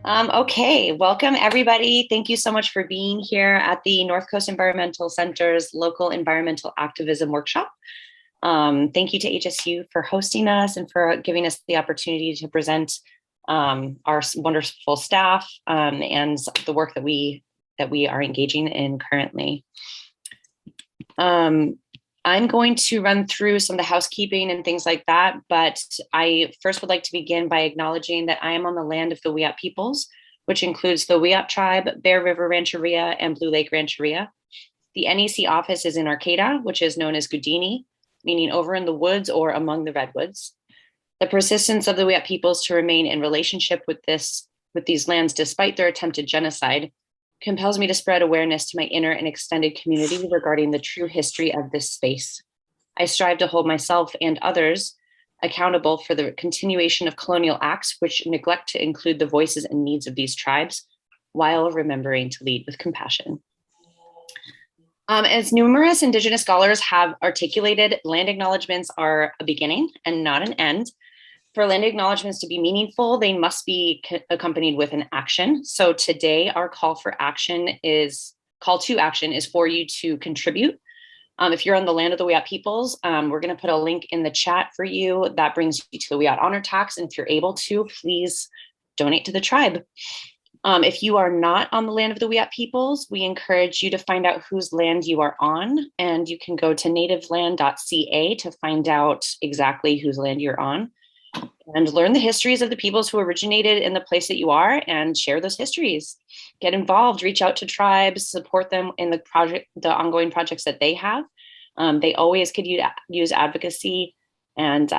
Okay, welcome everybody. Thank you so much for being here at the Northcoast Environmental Center's local environmental activism workshop. Thank you to HSU for hosting us and for giving us the opportunity to present our wonderful staff and the work that we are engaging in currently. I'm going to run through some of the housekeeping and things like that, but I first would like to begin by acknowledging that I am on the land of the Wiyot peoples, which includes the Wiyot tribe, Bear River Rancheria, and Blue Lake Rancheria. The NEC office is in Arcata, which is known as Gudini, meaning over in the woods or among the redwoods. The persistence of the Wiyot peoples to remain in relationship with these lands despite their attempted genocide compels me to spread awareness to my inner and extended community regarding the true history of this space. I strive to hold myself and others accountable for the continuation of colonial acts which neglect to include the voices and needs of these tribes while remembering to lead with compassion. As numerous Indigenous scholars have articulated, land acknowledgements are a beginning and not an end. For land acknowledgements to be meaningful, they must be accompanied with an action. So today, our call to action is for you to contribute. If you're on the land of the Wiyot peoples, we're going to put a link in the chat for you that brings you to the Wiyot honor tax. And if you're able to, please donate to the tribe. If you are not on the land of the Wiyot peoples, we encourage you to find out whose land you are on. And you can go to nativeland.ca to find out exactly whose land you're on, and learn the histories of the peoples who originated in the place that you are and share those histories. Get involved, reach out to tribes, support them in the ongoing projects that they have. They always could use advocacy and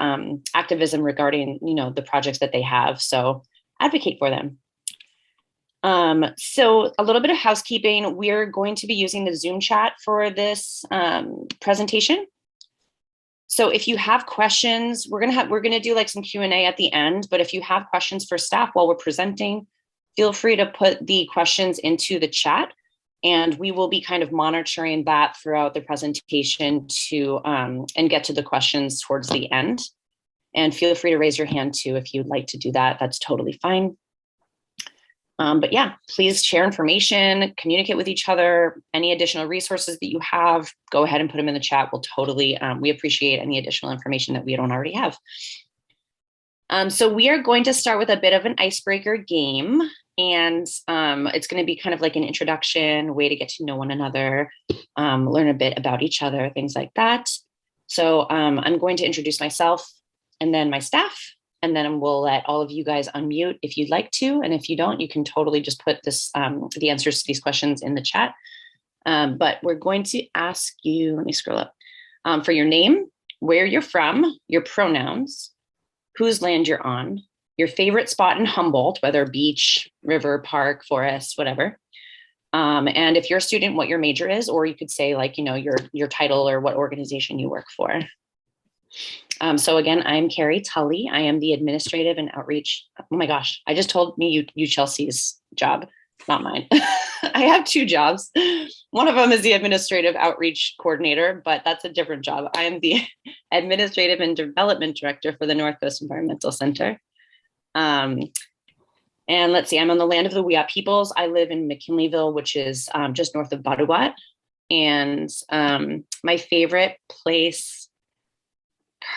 activism regarding, the projects that they have. So advocate for them. So a little bit of housekeeping. We're going to be using the Zoom chat for this presentation. So if you have questions, we're gonna do like some Q&A at the end, but if you have questions for staff while we're presenting, feel free to put the questions into the chat, and we will be kind of monitoring that throughout the presentation to and get to the questions towards the end. And feel free to raise your hand too if you'd like to do that. That's totally fine. But yeah, please share information, communicate with each other. Any additional resources that you have, go ahead and put them in the chat. We'll totally, we appreciate any additional information that we don't already have. So we are going to start with a bit of an icebreaker game, and it's going to be kind of like an introduction, way to get to know one another, learn a bit about each other, things like that. So I'm going to introduce myself and then my staff, and then we'll let all of you guys unmute if you'd like to. And if you don't, you can totally just put the answers to these questions in the chat. But we're going to ask you, let me scroll up, for your name, where you're from, your pronouns, whose land you're on, your favorite spot in Humboldt, whether beach, river, park, forest, whatever. And if you're a student, what your major is, or you could say like, your title or what organization you work for. So again, I'm Carrie Tully. I am the administrative and outreach. Oh my gosh, I just told me you Chelsea's job, not mine. I have two jobs. One of them is the administrative outreach coordinator, but that's a different job. I am the administrative and development director for the Northcoast Environmental Center. And let's see, I'm on the land of the Wiyot peoples. I live in McKinleyville, which is just north of Badagat. And my favorite place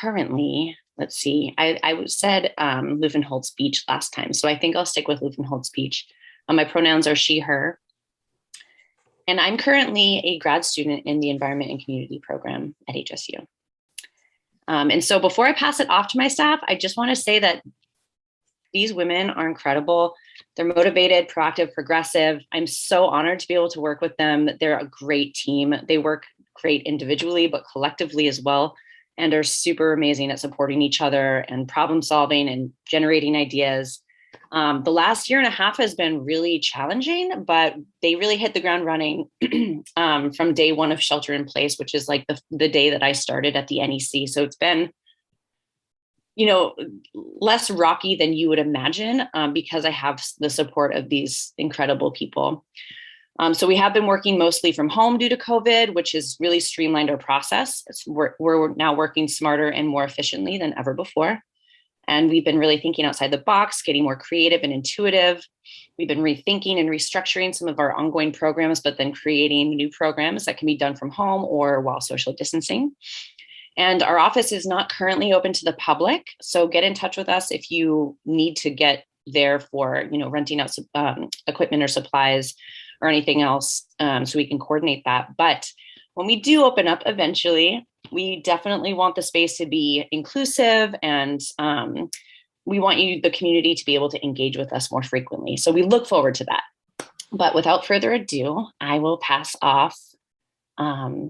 currently, let's see, I said Luvenholtz Beach last time, so I think I'll stick with Luvenholtz Beach. My pronouns are she, her. And I'm currently a grad student in the Environment and Community program at HSU. And so before I pass it off to my staff, I just want to say that these women are incredible. They're motivated, proactive, progressive. I'm so honored to be able to work with them. They're a great team. They work great individually, but collectively as well, and are super amazing at supporting each other and problem solving and generating ideas. The last year and a half has been really challenging, but they really hit the ground running from day one of shelter in place, which is like the day that I started at the NEC. So it's been, less rocky than you would imagine because I have the support of these incredible people. So we have been working mostly from home due to COVID, which has really streamlined our process. We're now working smarter and more efficiently than ever before. And we've been really thinking outside the box, getting more creative and intuitive. We've been rethinking and restructuring some of our ongoing programs, but then creating new programs that can be done from home or while social distancing. And our office is not currently open to the public. So get in touch with us if you need to get there for, renting out equipment or supplies or anything else, so we can coordinate that. But when we do open up eventually, we definitely want the space to be inclusive, and we want the community, to be able to engage with us more frequently. So we look forward to that. But without further ado, I will pass off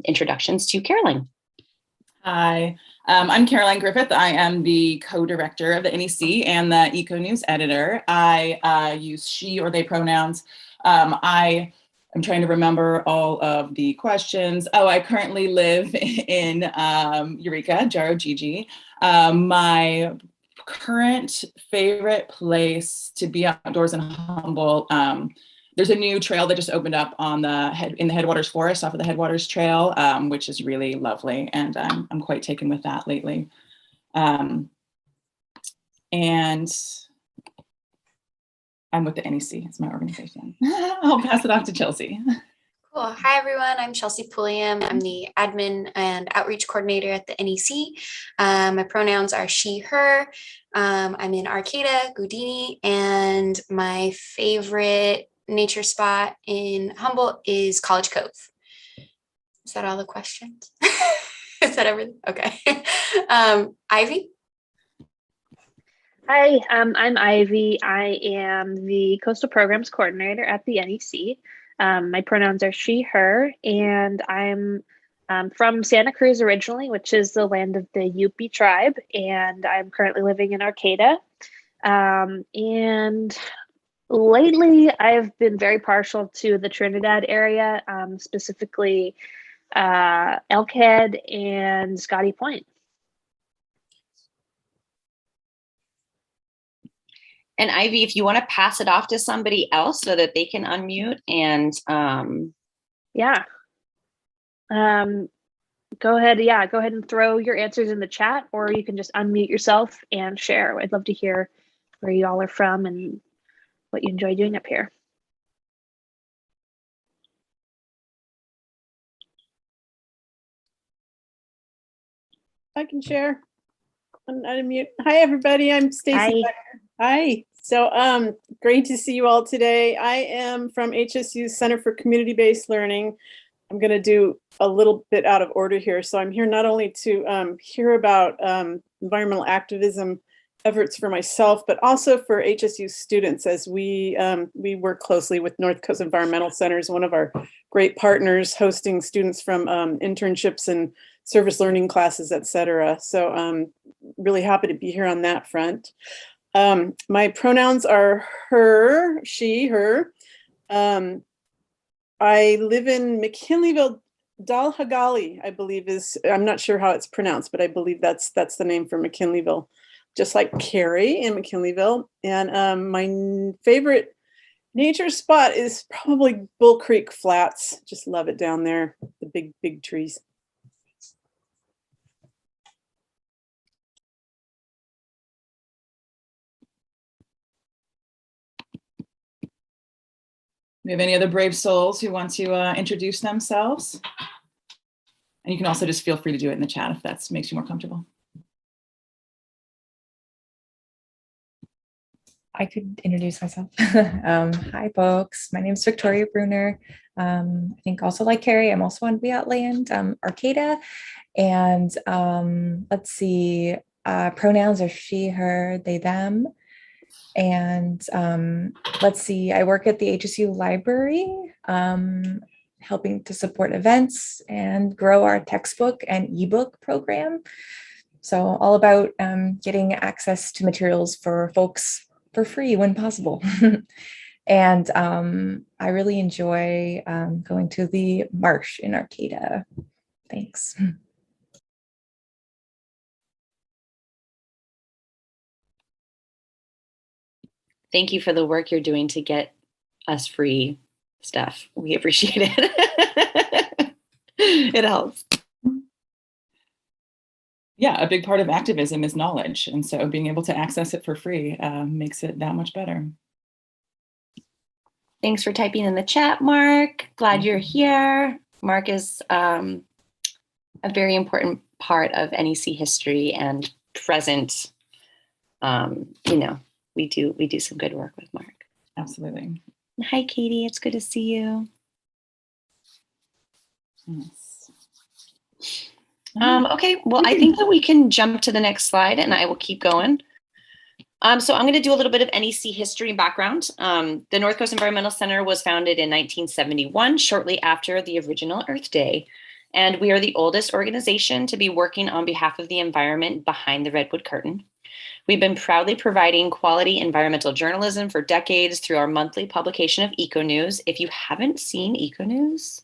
introductions to Caroline. Hi, I'm Caroline Griffith. I am the co-director of the NEC and the Eco News editor. I use she or they pronouns. I am trying to remember all of the questions. Oh, I currently live in Eureka, Jaro Gigi. My current favorite place to be outdoors in Humboldt, there's a new trail that just opened up in the Headwaters Forest off of the Headwaters Trail, which is really lovely, and I'm quite taken with that lately. And I'm with the NEC, it's my organization. I'll pass it off to Chelsea. Cool. Hi, everyone. I'm Chelsea Pulliam. I'm the admin and outreach coordinator at the NEC. My pronouns are she, her. I'm in Arcata, Goudini, and my favorite nature spot in Humboldt is College Cove. Is that all the questions? Is that everything? Okay. Ivy? Hi, I'm Ivy. I am the Coastal Programs Coordinator at the NEC. My pronouns are she, her, and I'm from Santa Cruz originally, which is the land of the Yupi tribe, and I'm currently living in Arcata. And lately, I've been very partial to the Trinidad area, specifically Elkhead and Scotty Point. And Ivy, if you want to pass it off to somebody else so that they can unmute and yeah. Go ahead and throw your answers in the chat, or you can just unmute yourself and share. I'd love to hear where you all are from and what you enjoy doing up here. I can share. Unmute. Hi, everybody. I'm Stacy. Hi. So great to see you all today. I am from HSU's Center for Community-Based Learning. I'm going to do a little bit out of order here. So I'm here not only to hear about environmental activism efforts for myself, but also for HSU students, as we work closely with Northcoast Environmental Center, one of our great partners, hosting students from internships and service learning classes, etc. So really happy to be here on that front. My pronouns are her, she, her. I live in McKinleyville, Dalhousie, I believe I'm not sure how it's pronounced, but I believe that's the name for McKinleyville, just like Carrie in McKinleyville. And my favorite nature spot is probably Bull Creek Flats. Just love it down there, the big, big trees. We have any other brave souls who want to introduce themselves? And you can also just feel free to do it in the chat if that makes you more comfortable. I could introduce myself. Hi, folks. My name is Victoria Bruner. I think also like Carrie, I'm also on Be Out Land, Arcata. And let's see, pronouns are she, her, they, them. And let's see, I work at the HSU library, helping to support events and grow our textbook and ebook program. So all about getting access to materials for folks for free when possible. And I really enjoy going to the marsh in Arcata. Thanks. thank you for the work you're doing to get us free stuff. We appreciate it. It helps. yeah, a big part of activism is knowledge. And so being able to access it for free makes it that much better. Thanks for typing in the chat, Mark. Glad you're here. Mark is a very important part of NEC history and present. We do some good work with Mark. Absolutely. Hi, Katie. It's good to see you. Yes. Okay, well, I think that we can jump to the next slide and I will keep going. So I'm going to do a little bit of NEC history and background. The Northcoast Environmental Center was founded in 1971, shortly after the original Earth Day. And we are the oldest organization to be working on behalf of the environment behind the Redwood Curtain. We've been proudly providing quality environmental journalism for decades through our monthly publication of Eco News. If you haven't seen Eco News,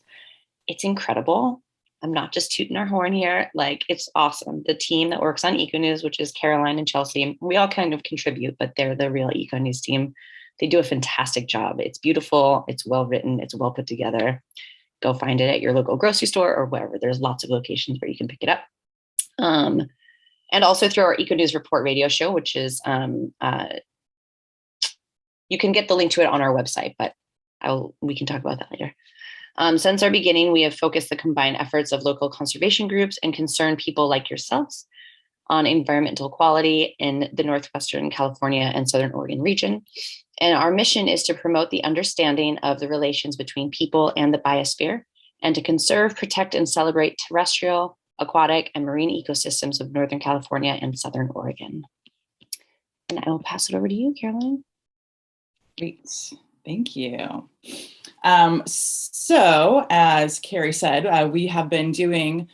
it's incredible. I'm not just tooting our horn here. Like, it's awesome. The team that works on Eco News, which is Caroline and Chelsea, we all kind of contribute, but they're the real Eco News team. They do a fantastic job. It's beautiful. It's well written. It's well put together. Go find it at your local grocery store or wherever. There's lots of locations where you can pick it up. And also through our Eco News Report radio show, which is, you can get the link to it on our website, but we can talk about that later. Since our beginning, we have focused the combined efforts of local conservation groups and concerned people like yourselves on environmental quality in the Northwestern California and Southern Oregon region. And our mission is to promote the understanding of the relations between people and the biosphere, and to conserve, protect, and celebrate terrestrial, aquatic, and marine ecosystems of Northern California and Southern Oregon. And I will pass it over to you, Caroline. Great, thank you. So as Carrie said, we have been doing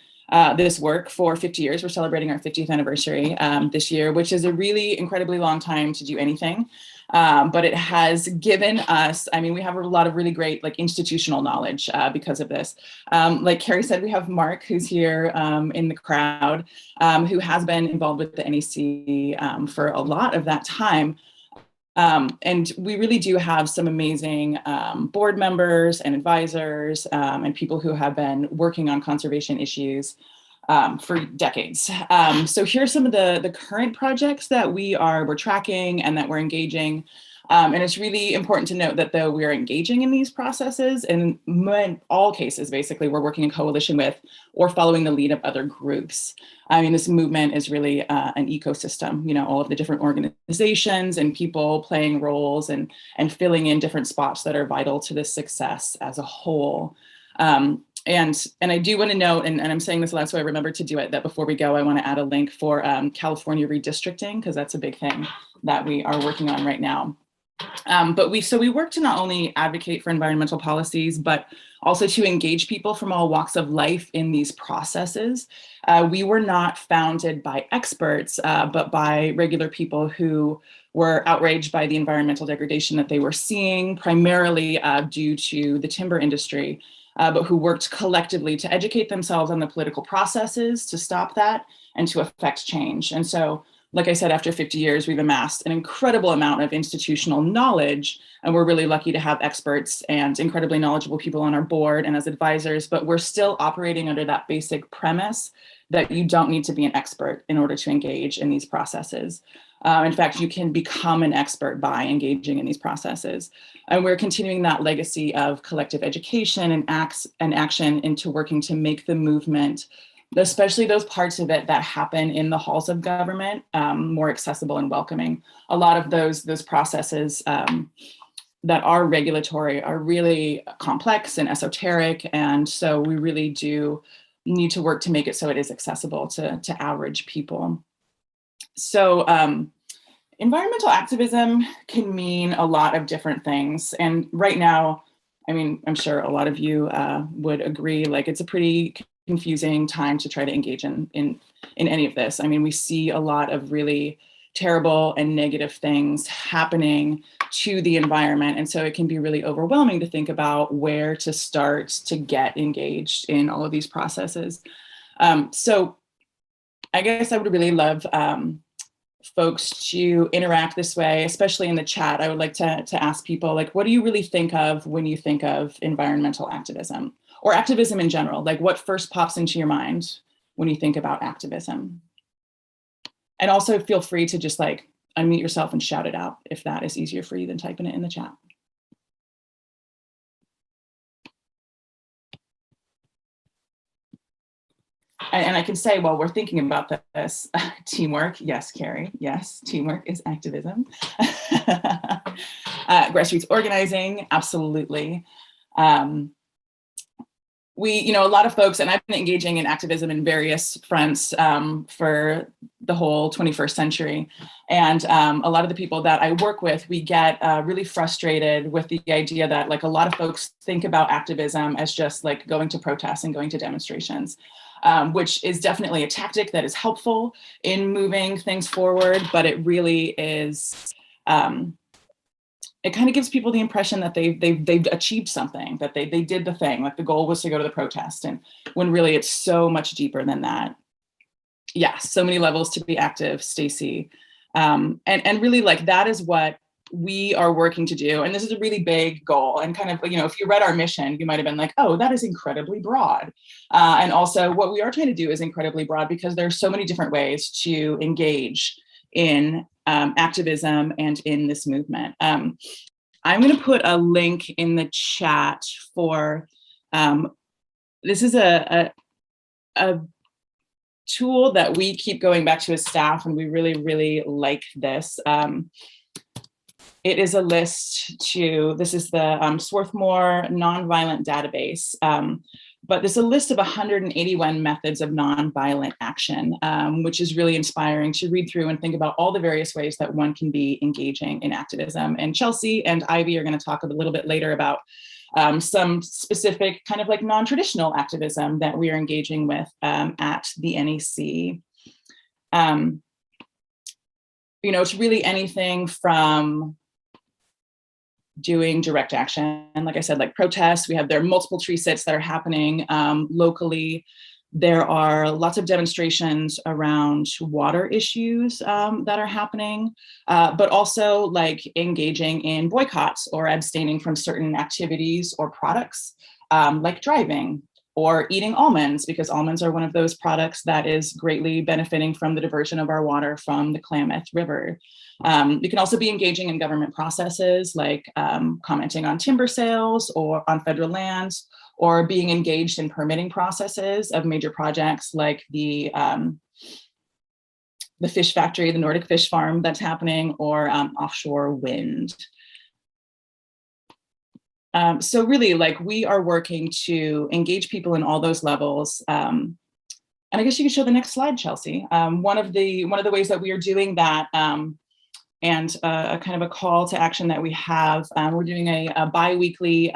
this work for 50 years. We're celebrating our 50th anniversary this year, which is a really incredibly long time to do anything. But it has given us, we have a lot of really great institutional knowledge because of this. Like Carrie said, we have Mark, who's here in the crowd, who has been involved with the NEC for a lot of that time. And we really do have some amazing board members and advisors and people who have been working on conservation issues for decades. So here's some of the current projects that we're tracking and that we're engaging. And it's really important to note that though we're engaging in these processes, in all cases, basically, we're working in coalition with or following the lead of other groups. This movement is really an ecosystem, all of the different organizations and people playing roles and filling in different spots that are vital to this success as a whole. And I do want to note, and I'm saying this a lot, so I remember to do it, that before we go, I want to add a link for California redistricting, because that's a big thing that we are working on right now. But we work to not only advocate for environmental policies, but also to engage people from all walks of life in these processes. We were not founded by experts, but by regular people who were outraged by the environmental degradation that they were seeing, primarily due to the timber industry, but who worked collectively to educate themselves on the political processes to stop that and to affect change. And so, like I said, after 50 years, we've amassed an incredible amount of institutional knowledge, and we're really lucky to have experts and incredibly knowledgeable people on our board and as advisors, but we're still operating under that basic premise that you don't need to be an expert in order to engage in these processes. In fact, you can become an expert by engaging in these processes. And we're continuing that legacy of collective education and action into working to make the movement, especially those parts of it that happen in the halls of government, more accessible and welcoming. A lot of those processes that are regulatory are really complex and esoteric. And so we really do need to work to make it so it is accessible to average people. So environmental activism can mean a lot of different things. And right now, I'm sure a lot of you would agree, it's a pretty confusing time to try to engage in any of this. We see a lot of really terrible and negative things happening to the environment. And so it can be really overwhelming to think about where to start to get engaged in all of these processes. So I guess I would really love folks to interact this way, especially in the chat. I would like to ask people, what do you really think of when you think of environmental activism? Or activism in general, what first pops into your mind when you think about activism? And also feel free to just like unmute yourself and shout it out if that is easier for you than typing it in the chat. And I can say, while we're thinking about this, teamwork, yes, Carrie, yes, teamwork is activism. Grassroots organizing, absolutely. A lot of folks, and I've been engaging in activism in various fronts for the whole 21st century. And a lot of the people that I work with, we get really frustrated with the idea that like a lot of folks think about activism as just like going to protests and going to demonstrations, which is definitely a tactic that is helpful in moving things forward, but it really is, it kind of gives people the impression that they've achieved something, that they did the thing, like the goal was to go to the protest, and when really it's so much deeper than that. Yeah, so many levels to be active, Stacy. And really like that is what we are working to do. And this is a really big goal, and kind of, if you read our mission, you might've been like, oh, that is incredibly broad. And also what we are trying to do is incredibly broad because there's so many different ways to engage in activism and in this movement. I'm going to put a link in the chat for, this is a tool that we keep going back to as staff, and we really, really like this. It is a list this is the Swarthmore Nonviolent Database. But there's a list of 181 methods of nonviolent action, which is really inspiring to read through and think about all the various ways that one can be engaging in activism. And Chelsea and Ivy are going to talk a little bit later about some specific kind of like non-traditional activism that we are engaging with at the NEC. It's really anything from doing direct action. And like I said, like protests, there are multiple tree sits that are happening locally. There are lots of demonstrations around water issues that are happening, but also like engaging in boycotts or abstaining from certain activities or products, like driving or eating almonds, because almonds are one of those products that is greatly benefiting from the diversion of our water from the Klamath River. You can also be engaging in government processes like commenting on timber sales or on federal lands, or being engaged in permitting processes of major projects like the fish factory, the Nordic fish farm that's happening, or offshore wind. So really, like, we are working to engage people in all those levels. And I guess you can show the next slide, Chelsea. One of the ways that we are doing that, and a kind of a call to action that we have, we're doing a bi-weekly,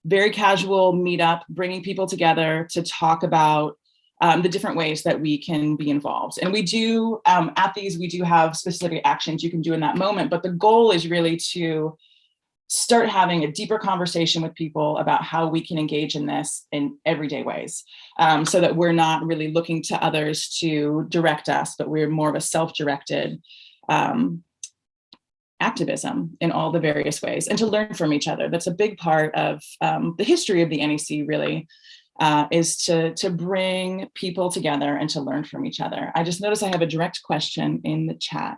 very casual meetup, bringing people together to talk about the different ways that we can be involved. And we do, at these, we do have specific actions you can do in that moment, but the goal is really to start having a deeper conversation with people about how we can engage in this in everyday ways, so that we're not really looking to others to direct us, but we're more of a self-directed activism in all the various ways, and to learn from each other. That's a big part of the history of the NEC, really, is to bring people together and to learn from each other. I just noticed I have a direct question in the chat.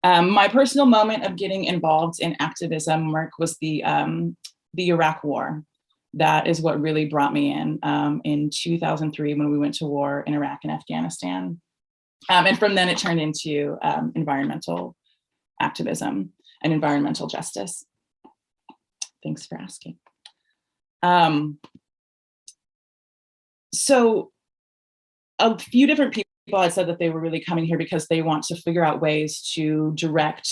My personal moment of getting involved in activism work was the Iraq War. That is what really brought me in 2003, when we went to war in Iraq and Afghanistan. And from then it turned into environmental activism and environmental justice. Thanks for asking. So a few different people had said that they were really coming here because they want to figure out ways to direct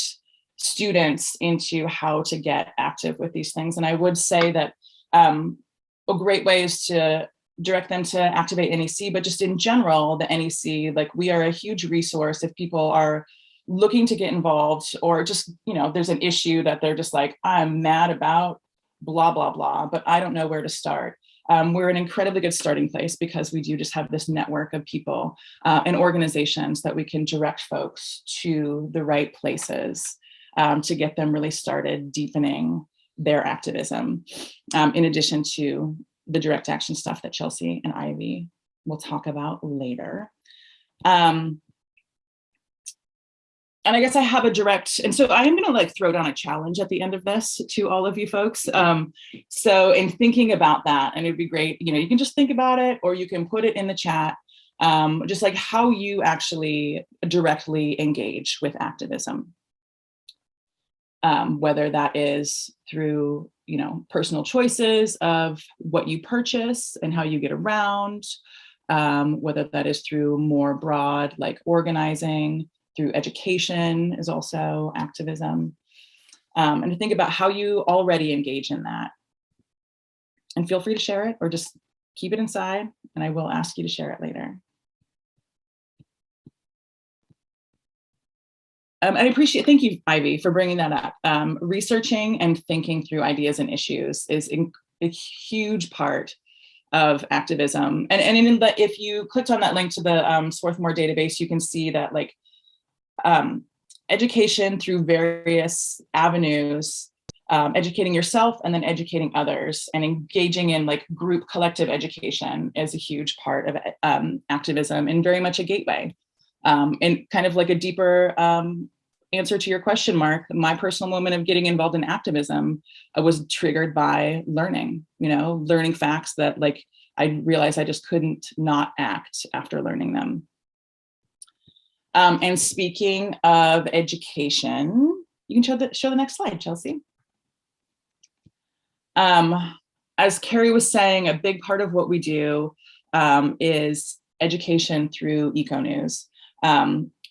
students into how to get active with these things. And I would say that a great way is to direct them to activate NEC, but just in general, the NEC, like, we are a huge resource if people are looking to get involved, or just, there's an issue that they're just like, I'm mad about blah, blah, blah, but I don't know where to start. We're an incredibly good starting place because we do just have this network of people and organizations that we can direct folks to the right places to get them really started deepening their activism, in addition to the direct action stuff that Chelsea and Ivy will talk about later. I guess I have a direct, and so I am going to like throw down a challenge at the end of this to all of you folks. So in thinking about that, and it'd be great, you know, you can just think about it, or you can put it in the chat, just like how you actually directly engage with activism. Whether that is through, you know, personal choices of what you purchase and how you get around, whether that is through more broad, like organizing, through education is also activism. And to think about how you already engage in that. And feel free to share it or just keep it inside, and I will ask you to share it later. I appreciate, thank you, Ivy, for bringing that up. Researching and thinking through ideas and issues is a huge part of activism. And if you clicked on that link to the Swarthmore database, you can see that like education through various avenues, educating yourself and then educating others, and engaging in like group collective education is a huge part of activism, and very much a gateway. And kind of like a deeper answer to your question, Mark, my personal moment of getting involved in activism was triggered by learning, you know, learning facts that like I realized I just couldn't not act after learning them. And speaking of education, you can show the next slide, Chelsea. As Carrie was saying, a big part of what we do is education through EcoNews,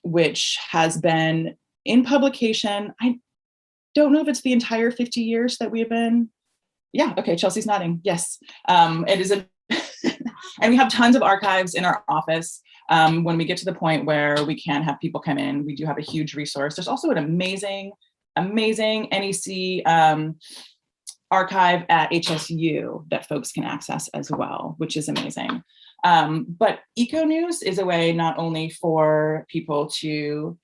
which has been in publication. I don't know if it's the entire 50 years that we've been. Yeah, okay, Chelsea's nodding. Yes, it is and we have tons of archives in our office. When we get to the point where we can have people come in, we do have a huge resource. There's also an amazing NEC archive at HSU that folks can access as well, which is amazing. But EcoNews is a way not only for people to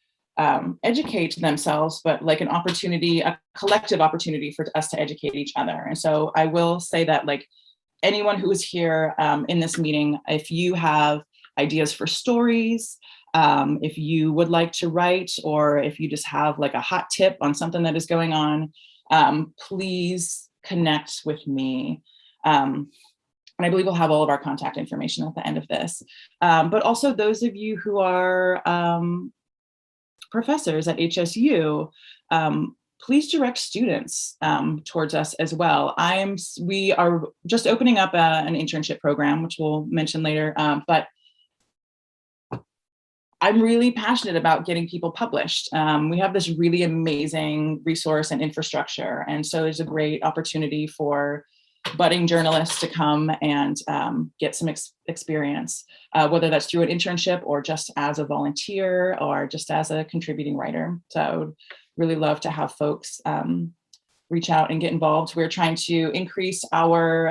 educate themselves, but like an opportunity, a collective opportunity for us to educate each other. And so I will say that like anyone who is here in this meeting, if you have ideas for stories, if you would like to write, or if you just have like a hot tip on something that is going on, please connect with me. And I believe we'll have all of our contact information at the end of this. But also those of you who are professors at HSU, please direct students towards us as well. We are just opening up an internship program, which we'll mention later, but I'm really passionate about getting people published. We have this really amazing resource and infrastructure. And so there's a great opportunity for budding journalists to come and get some experience, whether that's through an internship or just as a volunteer or just as a contributing writer. So I would really love to have folks reach out and get involved. We're trying to increase our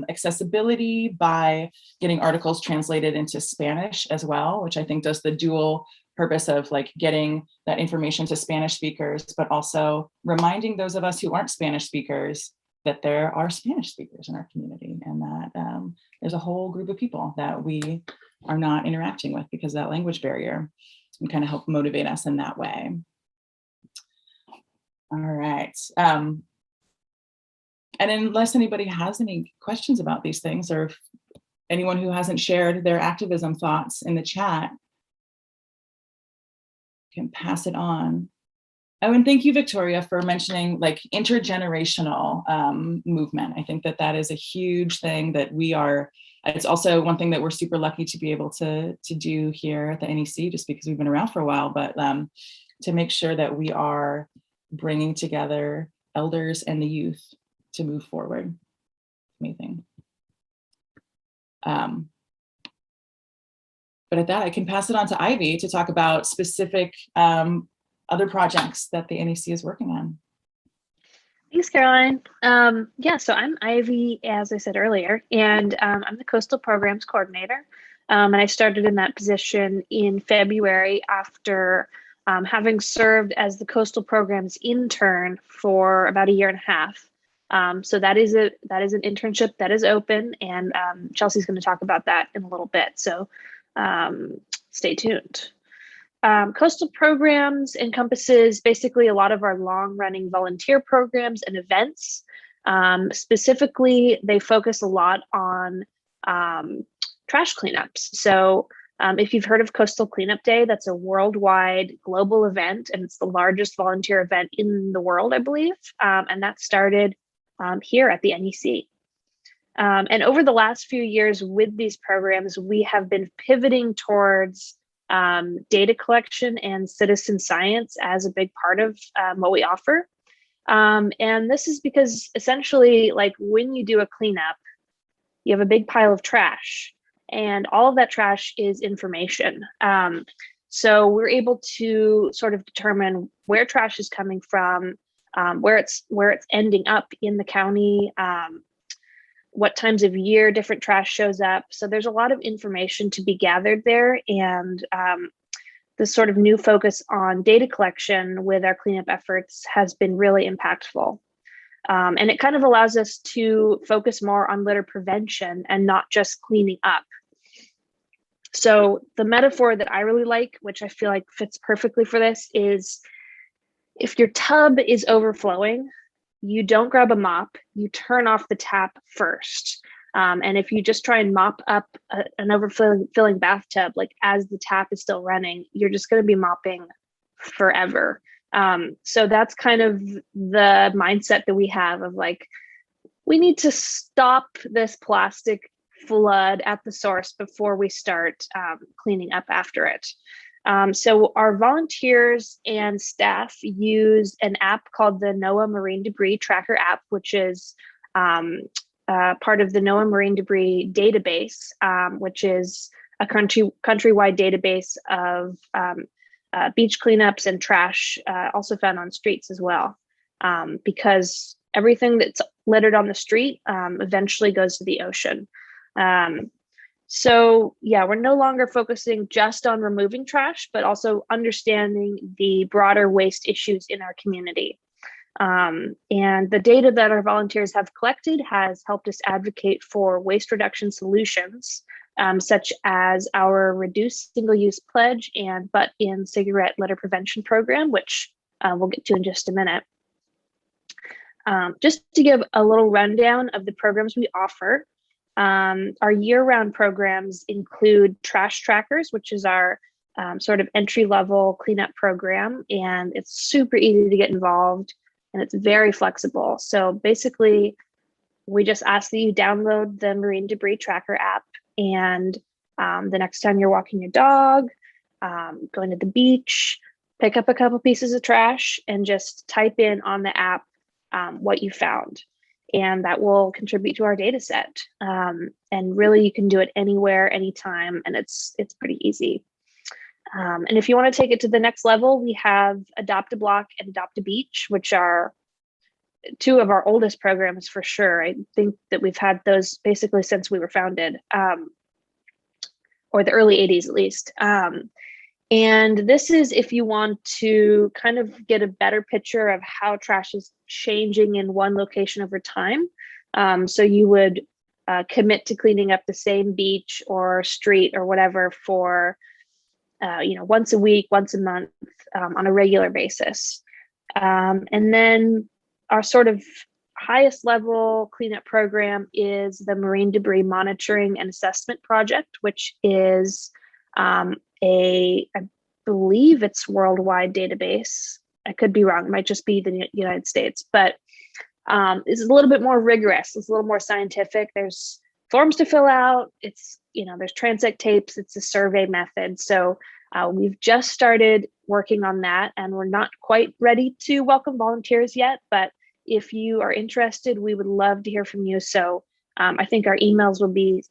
accessibility by getting articles translated into Spanish as well, which I think does the dual purpose of like getting that information to Spanish speakers, but also reminding those of us who aren't Spanish speakers that there are Spanish speakers in our community, and that there's a whole group of people that we are not interacting with because of that language barrier, and kind of help motivate us in that way. All right. And unless anybody has any questions about these things, or if anyone who hasn't shared their activism thoughts in the chat can pass it on. Oh, and thank you, Victoria, for mentioning like intergenerational movement. I think that that is a huge thing that we are. It's also one thing that we're super lucky to be able to do here at the NEC, just because we've been around for a while, but to make sure that we are bringing together elders and the youth to move forward. Amazing. But at that, I can pass it on to Ivy to talk about specific other projects that the NEC is working on. Thanks, Caroline. Yeah, so I'm Ivy, as I said earlier, and I'm the Coastal Programs Coordinator. And I started in that position in February after having served as the Coastal Programs intern for about 1.5 years. So that is an internship that is open, and Chelsea's going to talk about that in a little bit. So stay tuned. Coastal programs encompasses basically a lot of our long-running volunteer programs and events. Specifically, they focus a lot on trash cleanups. So if you've heard of Coastal Cleanup Day, that's a worldwide global event, and it's the largest volunteer event in the world, I believe. And that started here at the NEC. And over the last few years with these programs, we have been pivoting towards data collection and citizen science as a big part of what we offer. And this is because essentially, like when you do a cleanup, you have a big pile of trash, and all of that trash is information. So we're able to sort of determine where trash is coming from, where it's ending up in the county, what times of year different trash shows up. So there's a lot of information to be gathered there, and this sort of new focus on data collection with our cleanup efforts has been really impactful. And it kind of allows us to focus more on litter prevention and not just cleaning up. So the metaphor that I really like, which I feel like fits perfectly for this, is if your tub is overflowing, you don't grab a mop, you turn off the tap first. And if you just try and mop up an overfilling bathtub, like as the tap is still running, you're just going to be mopping forever. So that's kind of the mindset that we have of like, we need to stop this plastic flood at the source before we start cleaning up after it. So our volunteers and staff use an app called the NOAA Marine Debris Tracker app, which is part of the NOAA Marine Debris database, which is a countrywide database of beach cleanups and trash, also found on streets as well, because everything that's littered on the street eventually goes to the ocean. So yeah, we're no longer focusing just on removing trash, but also understanding the broader waste issues in our community. And the data that our volunteers have collected has helped us advocate for waste reduction solutions, such as our reduced single-use pledge and butt-in cigarette litter prevention program, which we'll get to in just a minute. Just to give a little rundown of the programs we offer, our year-round programs include Trash Trackers, which is our sort of entry-level cleanup program, and it's super easy to get involved, and it's very flexible. So basically, we just ask that you download the Marine Debris Tracker app, and the next time you're walking your dog, going to the beach, pick up a couple pieces of trash and just type in on the app what you found. And that will contribute to our data set. And really, you can do it anywhere, anytime, and it's pretty easy. And if you want to take it to the next level, we have Adopt a Block and Adopt a Beach, which are two of our oldest programs for sure. I think that we've had those basically since we were founded, or the early 80s at least. And this is if you want to kind of get a better picture of how trash is changing in one location over time. So you would commit to cleaning up the same beach or street or whatever for once a week, once a month, on a regular basis. And then our sort of highest level cleanup program is the Marine Debris Monitoring and Assessment Project, which is I believe it's worldwide database. I could be wrong. It might just be the United States, but it's a little bit more rigorous. It's a little more scientific. There's forms to fill out. It's, there's transect tapes. It's a survey method. So we've just started working on that, and we're not quite ready to welcome volunteers yet, but if you are interested, we would love to hear from you. So I think our emails will be,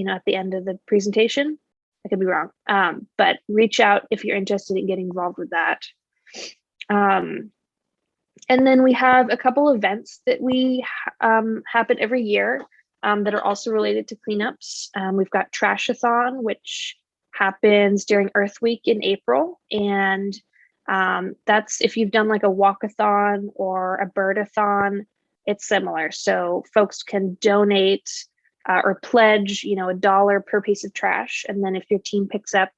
at the end of the presentation. I could be wrong, but reach out if you're interested in getting involved with that. And then we have a couple events that we happen every year that are also related to cleanups. We've got Trashathon, which happens during Earth Week in April. And that's if you've done like a walkathon or a birdathon, it's similar. So folks can donate or pledge, $1 per piece of trash. And then if your team picks up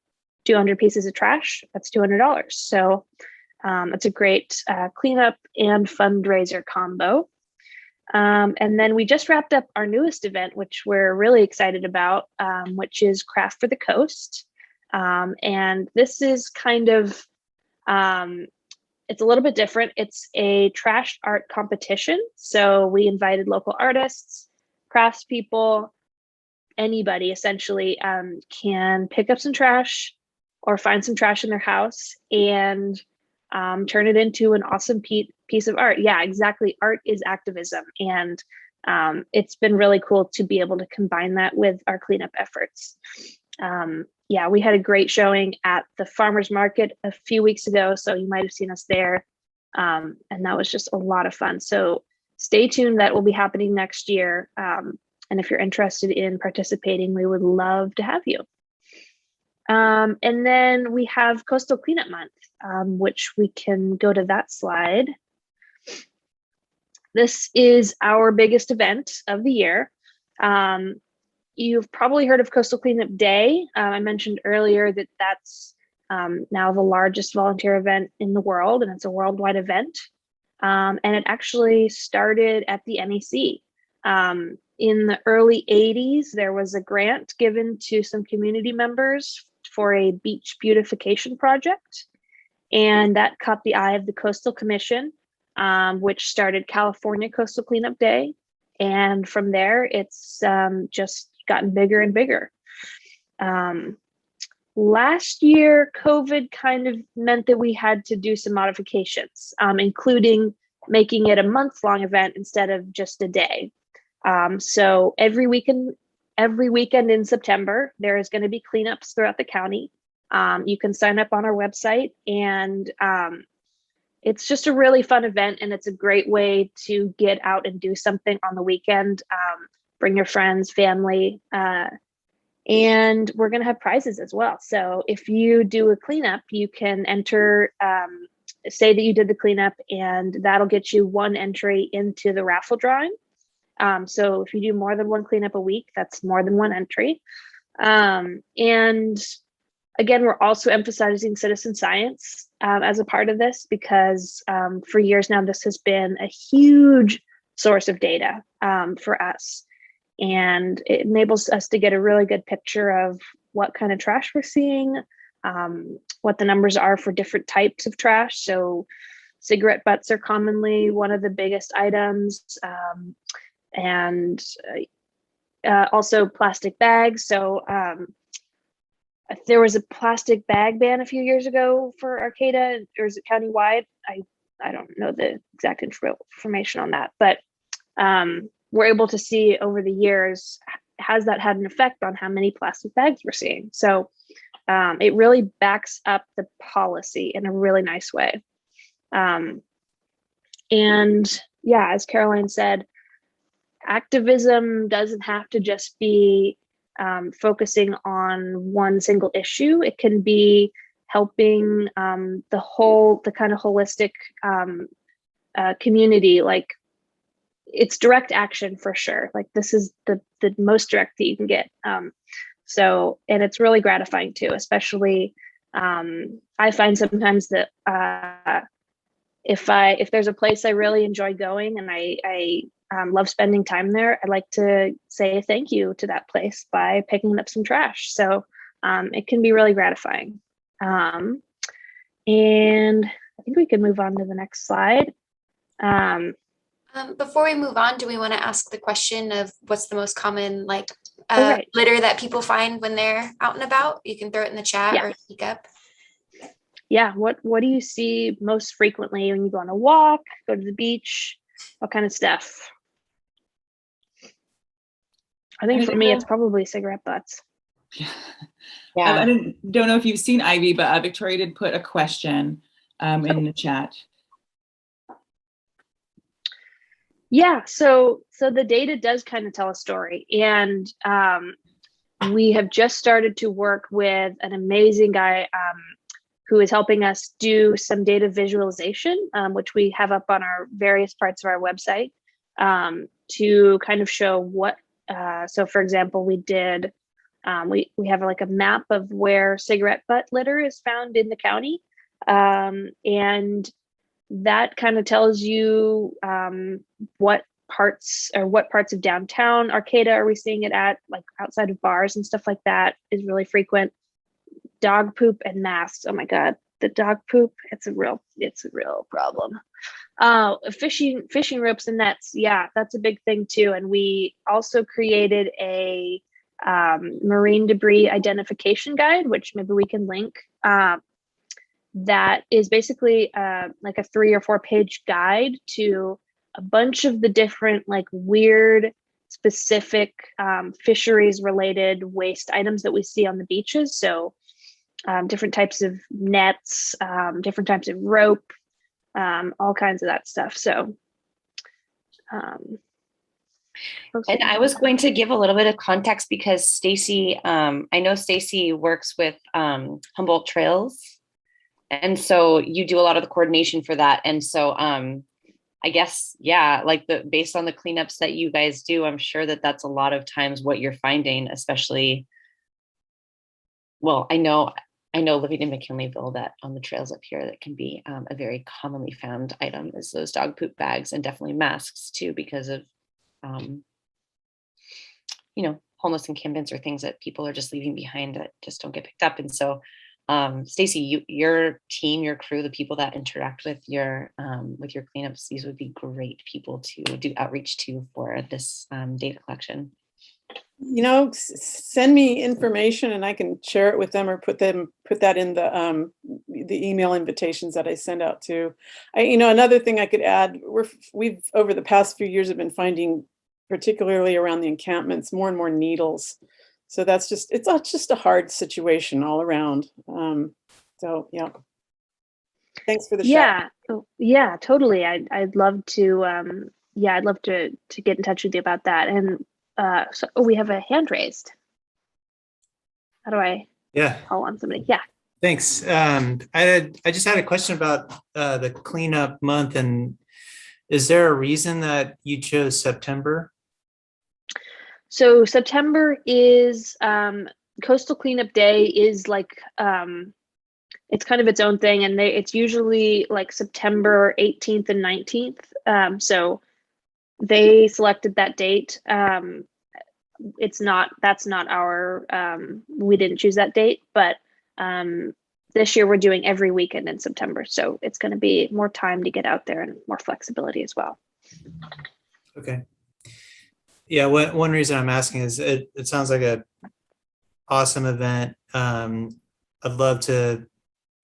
200 pieces of trash, that's $200. So it's a great cleanup and fundraiser combo. And then we just wrapped up our newest event, which we're really excited about, which is Craft for the Coast. And this is kind of, it's a little bit different. It's a trash art competition. So we invited local artists, craftspeople, anybody essentially can pick up some trash or find some trash in their house and turn it into an awesome piece of art. Yeah, exactly. Art is activism. And it's been really cool to be able to combine that with our cleanup efforts. Yeah, we had a great showing at the farmers market a few weeks ago, so you might have seen us there. And that was just a lot of fun. So stay tuned, that will be happening next year. And if you're interested in participating, we would love to have you. And then we have Coastal Cleanup Month, which we can go to that slide. This is our biggest event of the year. You've probably heard of Coastal Cleanup Day. I mentioned earlier that that's now the largest volunteer event in the world, and it's a worldwide event. And it actually started at the NEC. In the early 80s, there was a grant given to some community members for a beach beautification project. And that caught the eye of the Coastal Commission, which started California Coastal Cleanup Day. And from there, it's just gotten bigger and bigger. Last year, COVID kind of meant that we had to do some modifications, including making it a month-long event instead of just a day. So every weekend in September, there is going to be cleanups throughout the county. You can sign up on our website, and it's just a really fun event, and it's a great way to get out and do something on the weekend. Bring your friends, family, and we're going to have prizes as well. So if you do a cleanup, you can enter, say that you did the cleanup, and that'll get you one entry into the raffle drawing. So if you do more than one cleanup a week, that's more than one entry. And again, we're also emphasizing citizen science as a part of this, because for years now, this has been a huge source of data for us. And it enables us to get a really good picture of what kind of trash we're seeing, what the numbers are for different types of trash. So cigarette butts are commonly one of the biggest items, and also plastic bags. So there was a plastic bag ban a few years ago for Arcata, or is it countywide? I don't know the exact information on that, but we're able to see over the years, has that had an effect on how many plastic bags we're seeing? So it really backs up the policy in a really nice way. And yeah, as Caroline said, activism doesn't have to just be focusing on one single issue. It can be helping the kind of holistic community. Like, it's direct action for sure. Like, this is the most direct that you can get. So, and it's really gratifying too, especially I find sometimes that if there's a place I really enjoy going and I love spending time there, I like to say thank you to that place by picking up some trash. So it can be really gratifying. And I think we can move on to the next slide. Before we move on, do we want to ask the question of what's the most common right. litter that people find when they're out and about? You can throw it in the chat or speak up. Yeah, what do you see most frequently when you go on a walk, go to the beach, what kind of stuff? I think for me, it's probably cigarette butts. Yeah. Yeah. I don't know if you've seen Ivy, but Victoria did put a question in the chat. Yeah, so the data does kind of tell a story, and we have just started to work with an amazing guy who is helping us do some data visualization, which we have up on our various parts of our website, to kind of show what. So, for example, we did we have like a map of where cigarette butt litter is found in the county. And that kind of tells you what parts of downtown Arcata are we seeing it at, like outside of bars and stuff like that is really frequent. Dog poop and masks. Oh my God, the dog poop, it's a real problem. Fishing ropes and nets. Yeah, that's a big thing too. And we also created a marine debris identification guide, which maybe we can link. That is basically like a 3 or 4 page guide to a bunch of the different like weird specific fisheries related waste items that we see on the beaches. So different types of nets, different types of rope, all kinds of that stuff. So and I was going to give a little bit of context because Stacy, I know Stacy works with Humboldt Trails. And so you do a lot of the coordination for that. And so I guess, yeah, like based on the cleanups that you guys do, I'm sure that that's a lot of times what you're finding, especially, well, I know living in McKinleyville that on the trails up here, that can be a very commonly found item is those dog poop bags, and definitely masks too, because of, homeless encampments or things that people are just leaving behind that just don't get picked up. And so Stacy, your team, your crew, the people that interact with your cleanups, these would be great people to do outreach to for this data collection. Send me information and I can share it with them or put that in the email invitations that I send out to. Another thing I could add, we've over the past few years have been finding, particularly around the encampments, more and more needles. So it's just a hard situation all around. So yeah, thanks for the shout. Yeah, totally. I'd love to. I'd love to get in touch with you about that. And so we have a hand raised. How do I? Call on somebody? Yeah. Thanks. I just had a question about the cleanup month, and is there a reason that you chose September? So September is Coastal Cleanup Day is like it's kind of its own thing, and it's usually like September 18th and 19th. So they selected that date. That's not our we didn't choose that date, but this year we're doing every weekend in September, so it's going to be more time to get out there and more flexibility as well. Okay. Yeah, one reason I'm asking is it sounds like a awesome event. I'd love to,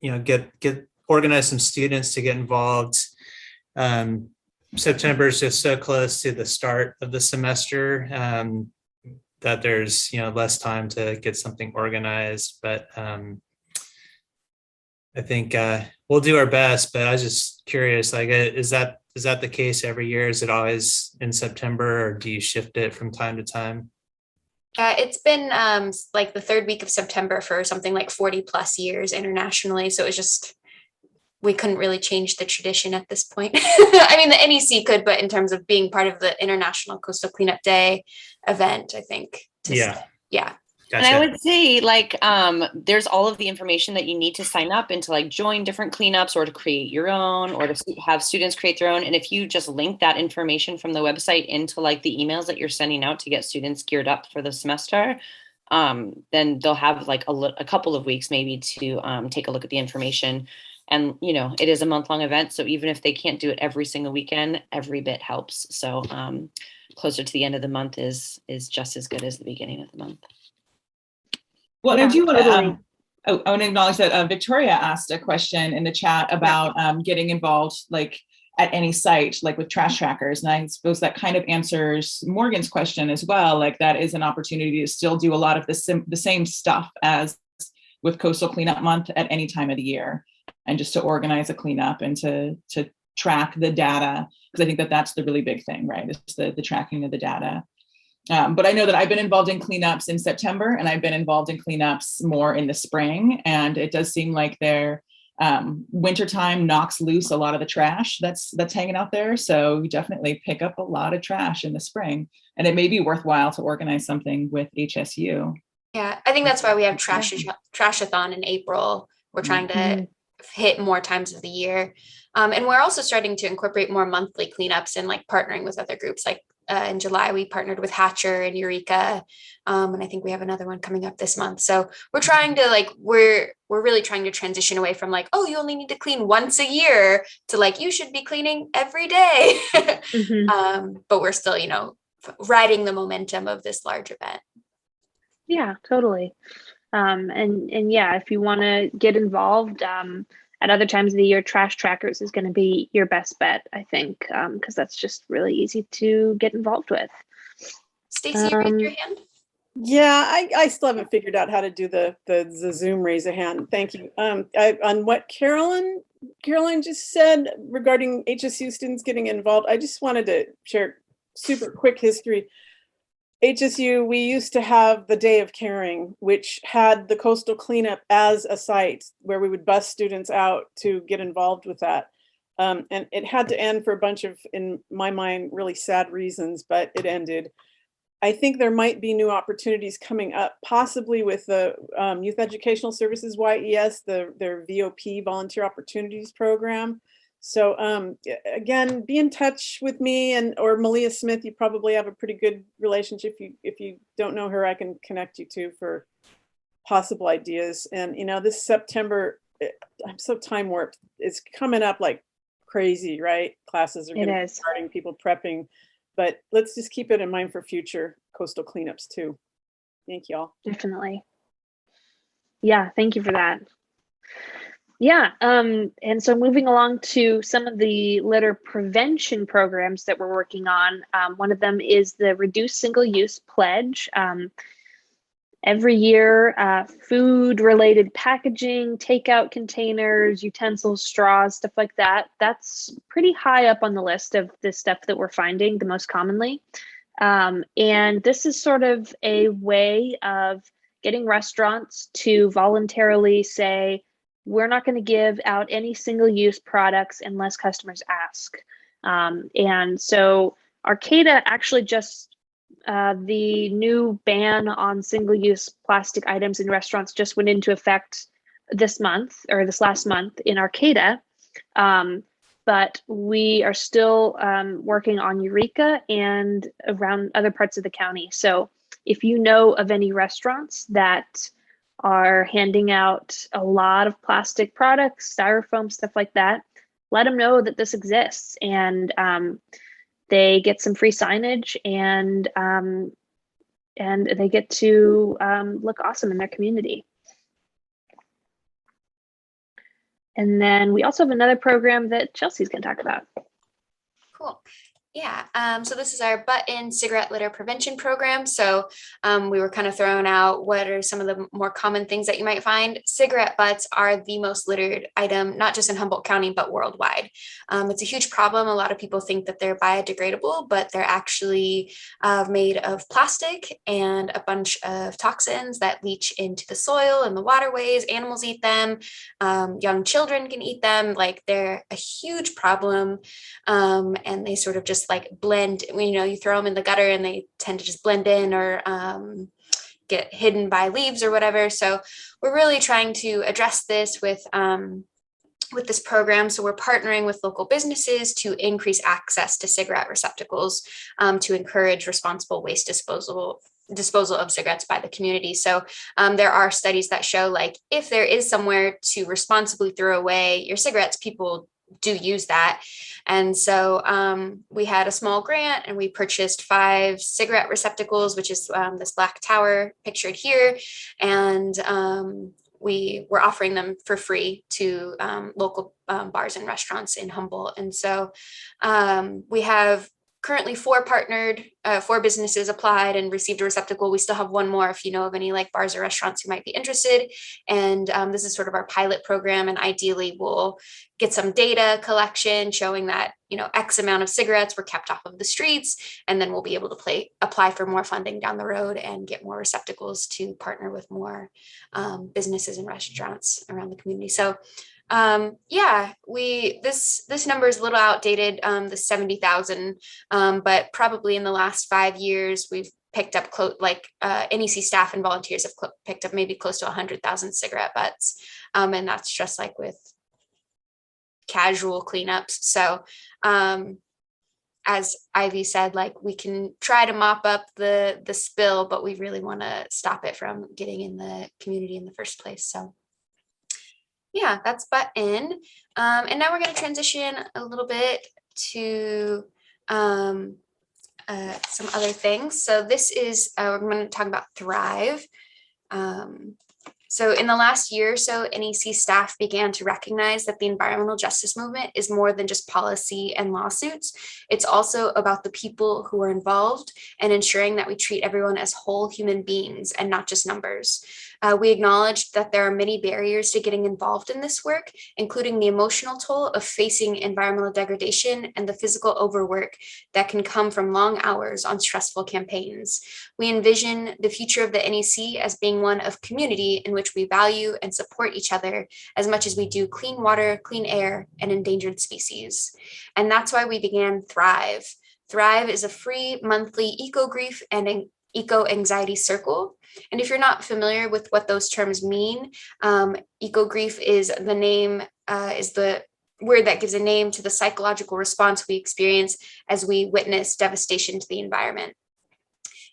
get organize some students to get involved. September is just so close to the start of the semester that there's less time to get something organized. But I think we'll do our best. But I was just curious, like, is that the case every year? Is it always in September, or do you shift it from time to time? It's been like the third week of September for something like 40 plus years internationally. So it was just, we couldn't really change the tradition at this point. I mean, the NEC could, but in terms of being part of the International Coastal Cleanup Day event, I think. Yeah. Gotcha. And I would say there's all of the information that you need to sign up and to like join different cleanups or to create your own or to have students create their own. And if you just link that information from the website into like the emails that you're sending out to get students geared up for the semester, then they'll have like a couple of weeks maybe to take a look at the information. And, it is a month-long event. So even if they can't do it every single weekend, every bit helps. So closer to the end of the month is just as good as the beginning of the month. Well, I do want to I want to acknowledge that Victoria asked a question in the chat about getting involved, like at any site, like with trash trackers. And I suppose that kind of answers Morgan's question as well. Like that is an opportunity to still do a lot of the same stuff as with Coastal Cleanup Month at any time of the year, and just to organize a cleanup and to track the data, because I think that's the really big thing, right? It's the tracking of the data. But I know that I've been involved in cleanups in September, and I've been involved in cleanups more in the spring. And it does seem like their wintertime knocks loose a lot of the trash that's hanging out there. So you definitely pick up a lot of trash in the spring, and it may be worthwhile to organize something with HSU. Yeah, I think that's why we have Trashathon in April. We're trying to hit more times of the year. And we're also starting to incorporate more monthly cleanups and like partnering with other groups. Like in July, we partnered with Hatcher and Eureka. And I think we have another one coming up this month. So we're trying to like, we're really trying to transition away from like, oh, you only need to clean once a year to like, you should be cleaning every day. But we're still, you know, riding the momentum of this large event. Yeah, totally. And yeah, if you want to get involved at other times of the year, Trash Trackers is going to be your best bet, I think, because that's just really easy to get involved with. Stacey, you raised your hand? Yeah, I still haven't figured out how to do the Zoom raise a hand. Thank you. On what Caroline just said regarding HSU students getting involved, I just wanted to share super quick history. HSU, we used to have the Day of Caring, which had the coastal cleanup as a site where we would bus students out to get involved with that. And it had to end for a bunch of, in my mind, really sad reasons, but it ended. I think there might be new opportunities coming up, possibly with the Youth Educational Services, YES, their VOP, Volunteer Opportunities Program. So again, be in touch with me or Malia Smith. You probably have a pretty good relationship. If you don't know her, I can connect you to for possible ideas. And you know, this September, I'm so time warped. It's coming up like crazy, right? Classes are going to be starting, people prepping, but let's just keep it in mind for future coastal cleanups too. Thank you all. Definitely. Yeah, thank you for that. Yeah, and so moving along to some of the litter prevention programs that we're working on. One of them is the Reduce Single-Use Pledge. Every year, food-related packaging, takeout containers, utensils, straws, stuff like that, that's pretty high up on the list of the stuff that we're finding the most commonly. And this is sort of a way of getting restaurants to voluntarily say, we're not going to give out any single-use products unless customers ask. And so Arcata actually just, the new ban on single-use plastic items in restaurants just went into effect this month, or this last month in Arcata. But we are still working on Eureka and around other parts of the county. So if you know of any restaurants that are handing out a lot of plastic products, styrofoam, stuff like that, let them know that this exists, and they get some free signage, and they get to look awesome in their community. And then we also have another program that Chelsea's going to talk about. Cool. Yeah, so this is our butt-in cigarette litter prevention program. So we were kind of throwing out what are some of the more common things that you might find. Cigarette butts are the most littered item, not just in Humboldt County, but worldwide. It's a huge problem. A lot of people think that they're biodegradable, but they're actually made of plastic and a bunch of toxins that leach into the soil and the waterways. Animals eat them. Young children can eat them. Like, they're a huge problem, and they sort of just like blend, you know, you throw them in the gutter and they tend to just blend in or get hidden by leaves or whatever. So we're really trying to address this with this program. So we're partnering with local businesses to increase access to cigarette receptacles, to encourage responsible waste disposal of cigarettes by the community. So there are studies that show, like, if there is somewhere to responsibly throw away your cigarettes, people do use that. And so we had a small grant and we purchased 5 cigarette receptacles, which is this black tower pictured here. And we were offering them for free to local bars and restaurants in Humboldt. And so we have currently 4 businesses applied and received a receptacle. We still have 1 more if you know of any like bars or restaurants who might be interested. And this is sort of our pilot program. And ideally we'll get some data collection showing that, you know, X amount of cigarettes were kept off of the streets. And then we'll be able to apply for more funding down the road and get more receptacles to partner with more businesses and restaurants around the community. So yeah, this number is a little outdated, the 70,000, but probably in the last 5 years, we've picked up NEC staff and volunteers have picked up maybe close to 100,000 cigarette butts. And that's just like with casual cleanups. So as Ivy said, like we can try to mop up the spill, but we really want to stop it from getting in the community in the first place. So yeah, that's butt in. And now we're going to transition a little bit to some other things. So this is, we're going to talk about Thrive. So in the last year or so, NEC staff began to recognize that the environmental justice movement is more than just policy and lawsuits. It's also about the people who are involved and ensuring that we treat everyone as whole human beings and not just numbers. We acknowledged that there are many barriers to getting involved in this work, including the emotional toll of facing environmental degradation and the physical overwork that can come from long hours on stressful campaigns. We envision the future of the NEC as being one of community in which we value and support each other as much as we do clean water, clean air, and endangered species. And that's why we began Thrive. Thrive is a free monthly eco-grief and an eco-anxiety circle. And if you're not familiar with what those terms mean, eco-grief is the name, is the word that gives a name to the psychological response we experience as we witness devastation to the environment.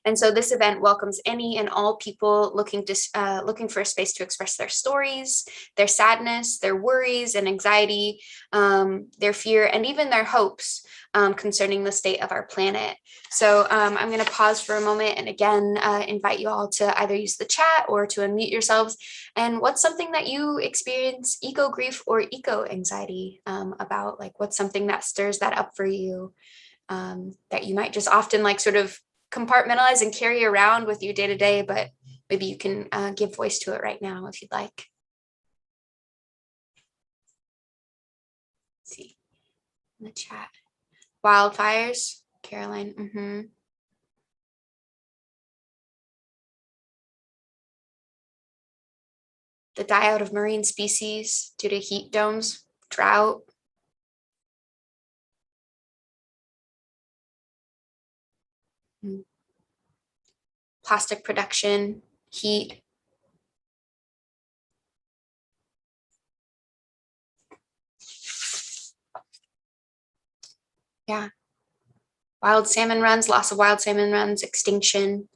And so this event welcomes any and all people looking for a space to express their stories, their sadness, their worries and anxiety, their fear, and even their hopes concerning the state of our planet. So I'm going to pause for a moment and again invite you all to either use the chat or to unmute yourselves. And what's something that you experience eco-grief or eco-anxiety about? Like what's something that stirs that up for you that you might just often like sort of compartmentalize and carry around with you day to day, but maybe you can give voice to it right now if you'd like. Let's see in the chat. Wildfires, Caroline. The die out of marine species due to heat domes, drought. Plastic production, heat. Yeah. Wild salmon runs, loss of wild salmon runs, extinction.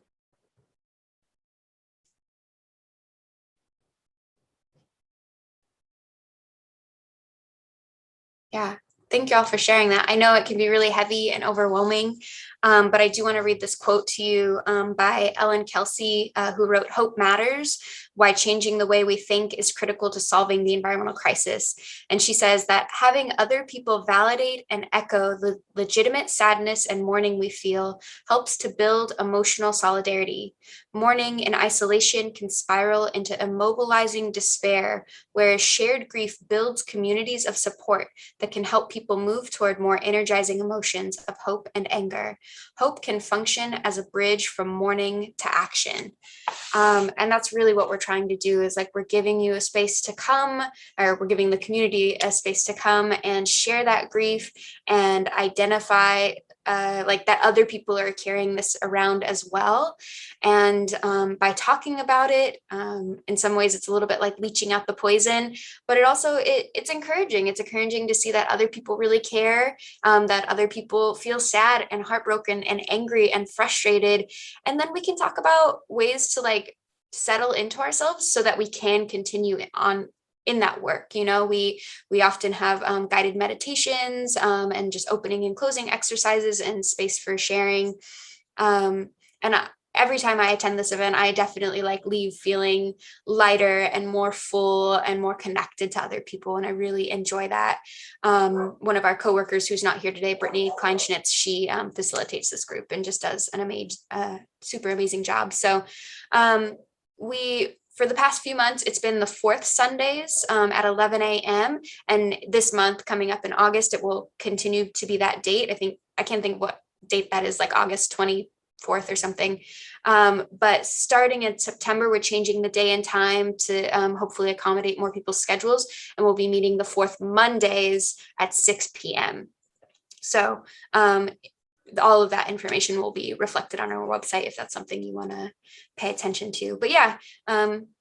Yeah. Thank you all for sharing that. I know it can be really heavy and overwhelming, but I do want to read this quote to you by Ellen Kelsey, who wrote "Hope Matters, Why Changing the Way We Think is Critical to Solving the Environmental Crisis." And she says that having other people validate and echo the legitimate sadness and mourning we feel helps to build emotional solidarity. Mourning in isolation can spiral into immobilizing despair, whereas shared grief builds communities of support that can help people move toward more energizing emotions of hope and anger. Hope can function as a bridge from mourning to action. And that's really what we're trying to do, is like we're giving you a space to come, or we're giving the community a space to come and share that grief and identify like that other people are carrying this around as well. And by talking about it, in some ways it's a little bit like leaching out the poison, but it also, it's encouraging. It's encouraging to see that other people really care, that other people feel sad and heartbroken and angry and frustrated. And then we can talk about ways to like settle into ourselves so that we can continue on in that work. You know, we often have guided meditations and just opening and closing exercises and space for sharing. Every time I attend this event, I definitely like leave feeling lighter and more full and more connected to other people. And I really enjoy that. One of our coworkers who's not here today, Brittany Kleinschnitz, she facilitates this group and just does an super amazing job. So for the past few months, it's been the fourth Sundays at 11 a.m. And this month coming up in August, it will continue to be that date. I can't think what date that is, like August 24th or something. But starting in September, we're changing the day and time to hopefully accommodate more people's schedules. And we'll be meeting the fourth Mondays at 6 p.m. So all of that information will be reflected on our website if that's something you want to pay attention to. But yeah,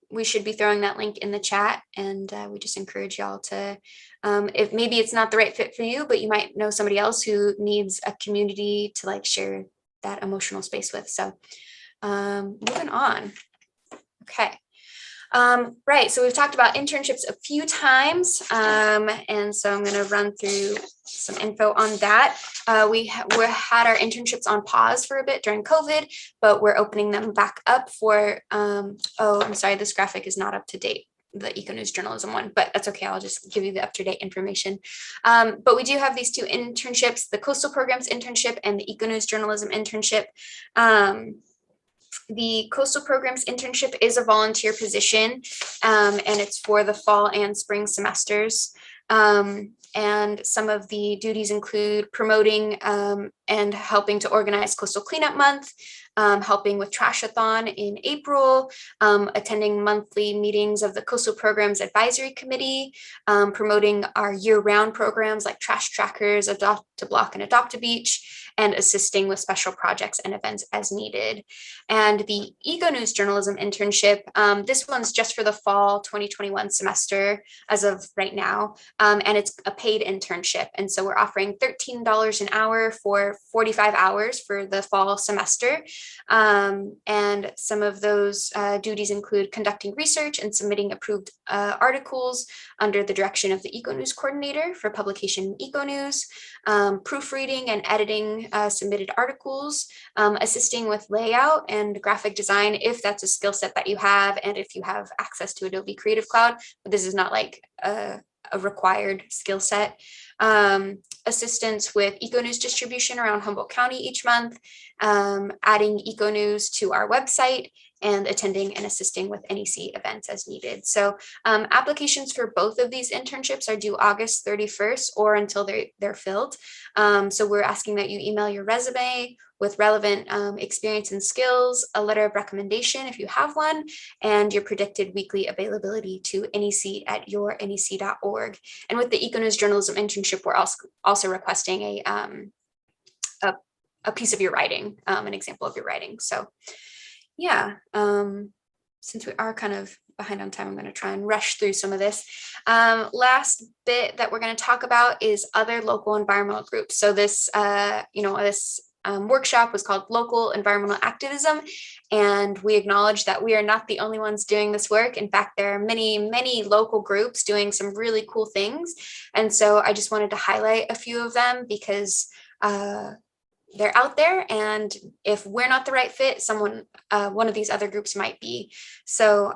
we should be throwing that link in the chat, and we just encourage y'all to, if maybe it's not the right fit for you, but you might know somebody else who needs a community to like share that emotional space with. So moving on. Okay. Right, so we've talked about internships a few times, and so I'm going to run through some info on that. We had our internships on pause for a bit during COVID, but we're opening them back up for, oh, I'm sorry, this graphic is not up to date, the Eco-News journalism one, but that's okay. I'll just give you the up-to-date information. But we do have these two internships, the Coastal Programs internship and the Eco-News journalism internship. The Coastal Programs internship is a volunteer position, and it's for the fall and spring semesters. And some of the duties include promoting and helping to organize Coastal Cleanup Month, helping with Trashathon in April, attending monthly meetings of the Coastal Programs Advisory Committee, promoting our year-round programs like Trash Trackers, Adopt a Block and Adopt a Beach, and assisting with special projects and events as needed. And the Eco-News journalism internship, this one's just for the fall 2021 semester as of right now, and it's a paid internship. And so we're offering $13 an hour for 45 hours for the fall semester. And some of those duties include conducting research and submitting approved articles under the direction of the Eco-News coordinator for publication in Eco-News, proofreading and editing submitted articles, assisting with layout and graphic design if that's a skill set that you have and if you have access to Adobe Creative Cloud, but this is not like a required skill set. Assistance with Eco-News distribution around Humboldt County each month, adding Eco-News to our website, and attending and assisting with NEC events as needed. So applications for both of these internships are due August 31st or until they're filled. So we're asking that you email your resume with relevant experience and skills, a letter of recommendation if you have one, and your predicted weekly availability to nec@yournec.org. And with the Eco-News journalism internship, we're also requesting a piece of your writing, an example of your writing. So yeah, since we are kind of behind on time, I'm going to try and rush through some of this. Last bit that we're going to talk about is other local environmental groups. So this, this workshop was called Local Environmental Activism, and we acknowledge that we are not the only ones doing this work. In fact, there are many, many local groups doing some really cool things. And so I just wanted to highlight a few of them because they're out there, and if we're not the right fit, one of these other groups might be. So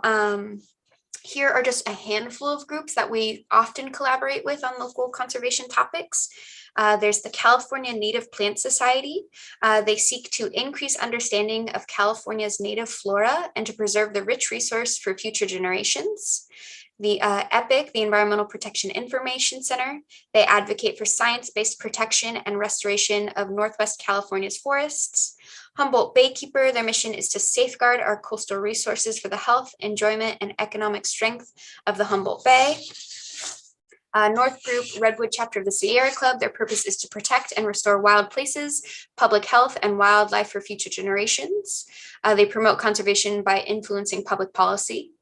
here are just a handful of groups that we often collaborate with on local conservation topics. There's the California Native Plant Society. They seek to increase understanding of California's native flora and to preserve the rich resource for future generations. The EPIC, the Environmental Protection Information Center, they advocate for science-based protection and restoration of Northwest California's forests. Humboldt Baykeeper, their mission is to safeguard our coastal resources for the health, enjoyment, and economic strength of the Humboldt Bay. North Group, Redwood Chapter of the Sierra Club, their purpose is to protect and restore wild places, public health, and wildlife for future generations. They promote conservation by influencing public policy.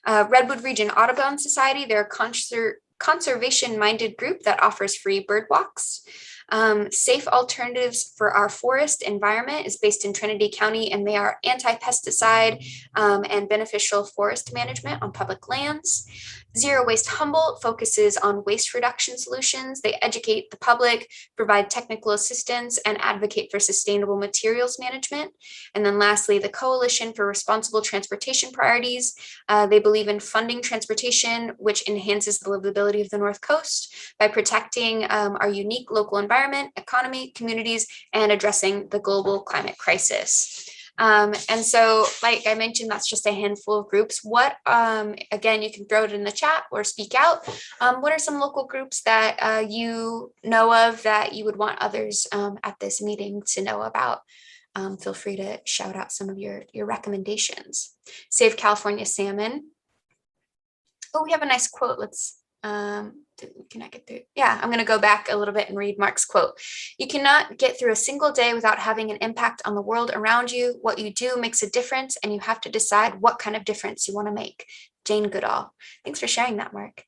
Redwood Region Audubon Society, they're a conservation-minded group that offers free bird walks. Safe Alternatives for Our Forest Environment is based in Trinity County, and they are anti-pesticide and beneficial forest management on public lands. Zero Waste Humboldt focuses on waste reduction solutions. They educate the public, provide technical assistance, and advocate for sustainable materials management. And then lastly, the Coalition for Responsible Transportation Priorities. They believe in funding transportation, which enhances the livability of the North Coast by protecting our unique local environment, economy, communities, and addressing the global climate crisis. And so, like I mentioned, that's just a handful of groups. What, again, you can throw it in the chat or speak out. What are some local groups that you know of that you would want others at this meeting to know about? Feel free to shout out some of your recommendations. Save California Salmon. Oh, we have a nice quote. Let's did we cannot get through? Yeah, I'm going to go back a little bit and read Mark's quote. You cannot get through a single day without having an impact on the world around you. What you do makes a difference, and you have to decide what kind of difference you want to make. Jane Goodall. Thanks for sharing that, Mark.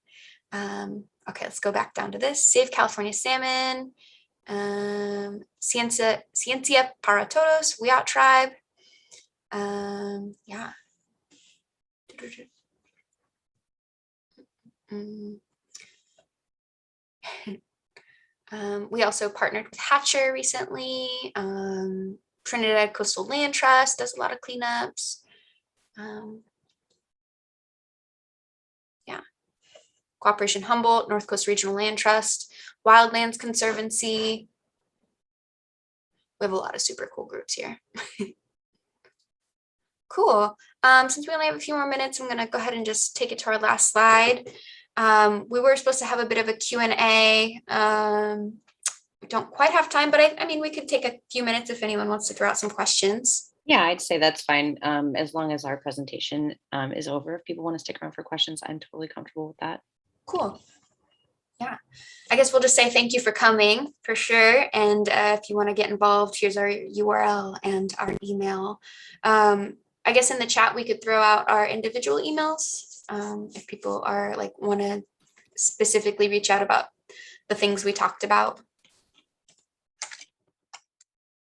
Okay, let's go back down to this. Save California salmon. Ciencia para todos. We Out Tribe. Yeah. We also partnered with Hatcher recently. Trinidad Coastal Land Trust does a lot of cleanups. Yeah. Cooperation Humboldt, North Coast Regional Land Trust, Wildlands Conservancy. We have a lot of super cool groups here. Cool. Since we only have a few more minutes, I'm going to go ahead and just take it to our last slide. We were supposed to have a bit of a Q&A. We don't quite have time, but I mean, we could take a few minutes if anyone wants to throw out some questions. Yeah, I'd say that's fine. As long as our presentation is over. If people want to stick around for questions, I'm totally comfortable with that. Cool. Yeah, I guess we'll just say thank you for coming for sure. And if you want to get involved, here's our URL and our email. I guess in the chat, we could throw out our individual emails if people are like want to specifically reach out about the things we talked about.